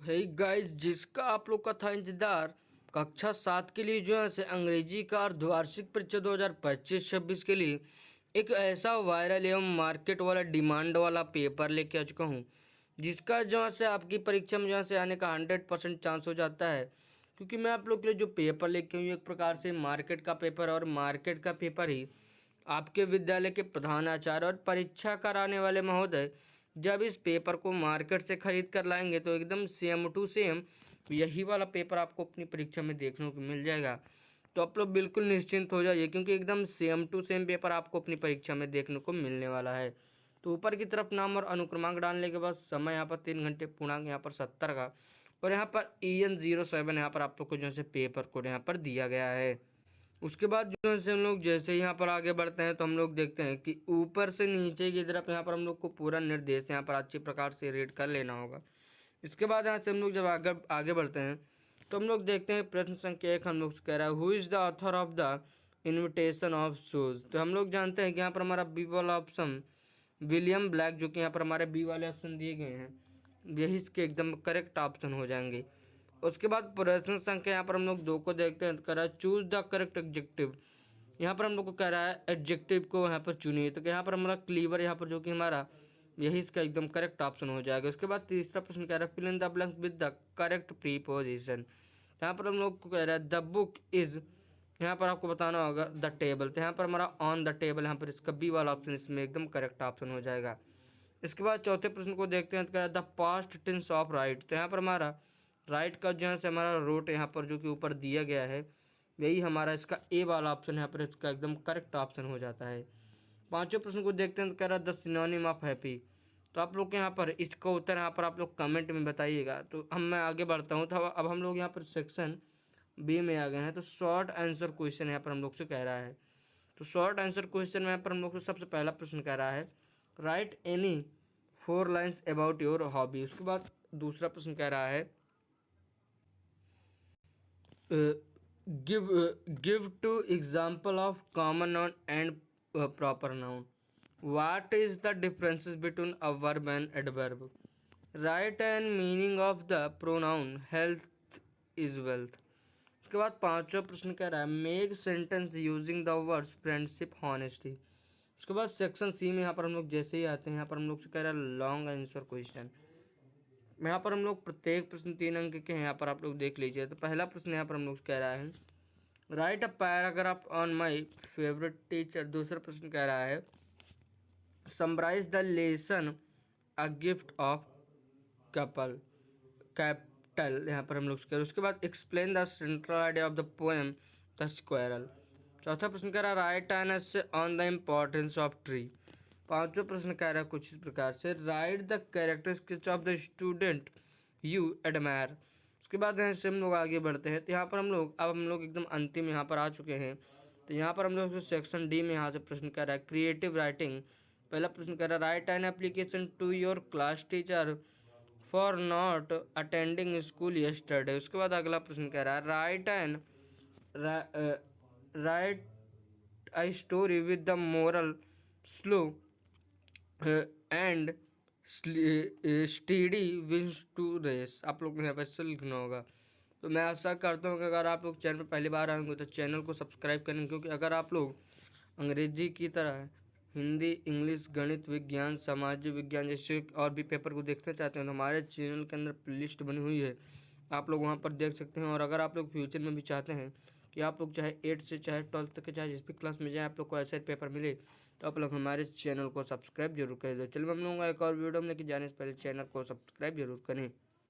है गाइस, जिसका आप लोग का था इंतजार कक्षा 7 के लिए जो है से अंग्रेजी का अर्धवार्षिक परीक्षा 2025-26 के लिए एक ऐसा वायरल एवं मार्केट वाला डिमांड वाला पेपर लेके आ चुका हूँ, जिसका जो है से आपकी परीक्षा में जो है से आने का 100% चांस हो जाता है। क्योंकि मैं आप लोग के लिए जो पेपर लेके हूँ एक प्रकार से मार्केट का पेपर, और मार्केट का पेपर ही आपके विद्यालय के प्रधानाचार्य और परीक्षा कराने वाले महोदय जब इस पेपर को मार्केट से खरीद कर लाएंगे तो एकदम सेम टू सेम यही वाला पेपर आपको अपनी परीक्षा में देखने को मिल जाएगा। तो आप लोग बिल्कुल निश्चिंत हो जाइए, क्योंकि एकदम सेम टू सेम पेपर आपको अपनी परीक्षा में देखने को मिलने वाला है। तो ऊपर की तरफ नाम और अनुक्रमांक डालने के बाद समय यहाँ पर 3 घंटे पूर्णांक यहाँ पर 70 का, और यहाँ पर EN07 यहाँ पर आप लोग को जो है पेपर कोड यहाँ पर दिया गया है। उसके बाद जो है हम लोग जैसे यहाँ पर आगे बढ़ते हैं तो हम लोग देखते हैं कि ऊपर से नीचे की तरफ यहाँ पर हम लोग को पूरा निर्देश यहाँ पर अच्छी प्रकार से रीड कर लेना होगा। इसके बाद यहाँ से हम लोग जब आगे बढ़ते हैं तो हम लोग देखते हैं प्रश्न संख्या 1 हम लोग से कह रहा है who is the author of the invitation of shoes. तो हम लोग जानते हैं कि यहाँ पर हमारा बी वाला ऑप्शन विलियम ब्लैक, जो कि यहाँ पर हमारे बी वाले ऑप्शन दिए गए हैं, यही इसके एकदम करेक्ट ऑप्शन हो जाएंगे। उसके बाद प्रश्न संख्या यहाँ पर हम लोग 2 को देखते हैं, कह रहा है चूज द करेक्ट एडजेक्टिव। यहाँ पर हम लोग को कह रहा है एडजेक्टिव को यहाँ पर चुनिए, तो यहाँ पर हमारा क्लीवर यहाँ पर जो कि हमारा यही इसका एकदम करेक्ट ऑप्शन हो जाएगा। उसके बाद तीसरा प्रश्न कह रहा है fill in the blanks with the correct preposition. यहाँ पर हम लोग को कह रहा है द बुक इज, यहाँ पर आपको बताना होगा द टेबल, तो यहाँ पर हमारा ऑन द टेबल, यहाँ पर इसका बी वाला ऑप्शन इसमें एकदम करेक्ट ऑप्शन हो जाएगा। इसके बाद चौथे प्रश्न को देखते हैं, तो कह रहा है the past tense of write. तो यहाँ पर हमारा राइट का जो है से हमारा रोट यहाँ पर जो कि ऊपर दिया गया है, यही हमारा इसका ए वाला ऑप्शन यहाँ पर इसका एकदम करेक्ट ऑप्शन हो जाता है। पांचवें प्रश्न को देखते हैं, तो कह रहा है द सिनोनिम ऑफ हैप्पी। तो आप लोग यहाँ पर इसका उत्तर यहाँ पर आप लोग कमेंट में बताइएगा। तो मैं आगे बढ़ता हूँ, तो अब हम लोग यहाँ पर सेक्शन बी में आ गए हैं। तो शॉर्ट आंसर क्वेश्चन यहाँ पर हम लोग से कह रहा है। तो शॉर्ट आंसर क्वेश्चन में यहाँ पर हम लोग से सबसे पहला प्रश्न कह रहा है right any 4 lines about your hobby. उसके बाद दूसरा प्रश्न कह रहा है give 2 example of common noun and proper noun. What is the differences between a verb and adverb? Write and meaning of the pronoun health is wealth. उसके बाद पांचवा प्रश्न कह रहा है make sentence using the words friendship honesty. उसके बाद section C में यहाँ पर हम लोग जैसे ही आते हैं, यहाँ पर हम लोग से कह रहा है लॉन्ग आंसर क्वेश्चन। यहाँ पर हम लोग प्रत्येक प्रश्न 3 अंक के हैं, यहाँ पर आप लोग देख लीजिए। तो पहला प्रश्न यहाँ पर हम लोग कह रहा है write a paragraph on my favourite teacher. दूसरा प्रश्न कह रहा है summarise the lesson a gift of capital, यहाँ पर हम लोग कह रहे हैं। उसके बाद explain the central idea of the poem the squirrel. चौथा प्रश्न कह रहा है write an essay on the importance of tree. पांचवा प्रश्न कह रहा है कुछ इस प्रकार से write the characteristics of the student you admire. उसके बाद यहाँ से हम लोग आगे बढ़ते हैं। तो यहाँ पर हम लोग एकदम अंतिम यहाँ पर आ चुके हैं। तो यहाँ पर हम लोग सेक्शन डी में यहाँ से प्रश्न कह रहा है क्रिएटिव राइटिंग। पहला प्रश्न कह रहा है write an application to your class teacher for not attending school yesterday. उसके बाद अगला प्रश्न कह रहा है write a story with the moral slow and steady wins the race. आप लोग को यहाँ पर लिखना होगा। तो मैं आशा करता हूँ कि अगर आप लोग चैनल पर पहली बार आएंगे तो चैनल को सब्सक्राइब करें, क्योंकि अगर आप लोग अंग्रेजी की तरह हिंदी, इंग्लिश, गणित, विज्ञान, सामाजिक विज्ञान जैसे और भी पेपर को देखना चाहते हैं तो हमारे चैनल के अंदर प्लेलिस्ट बनी हुई है, आप लोग वहाँ पर देख सकते हैं। और अगर आप लोग फ्यूचर में भी चाहते हैं कि आप लोग चाहे 8 से चाहे 12 तक के चाहे जिस भी क्लास में जाए आप लोग को ऐसे पेपर मिले, तो आप लोग हमारे चैनल को सब्सक्राइब जरूर कर दो। चलिए हम लोग एक और वीडियो में लेके जाने से पहले चैनल को सब्सक्राइब जरूर करें।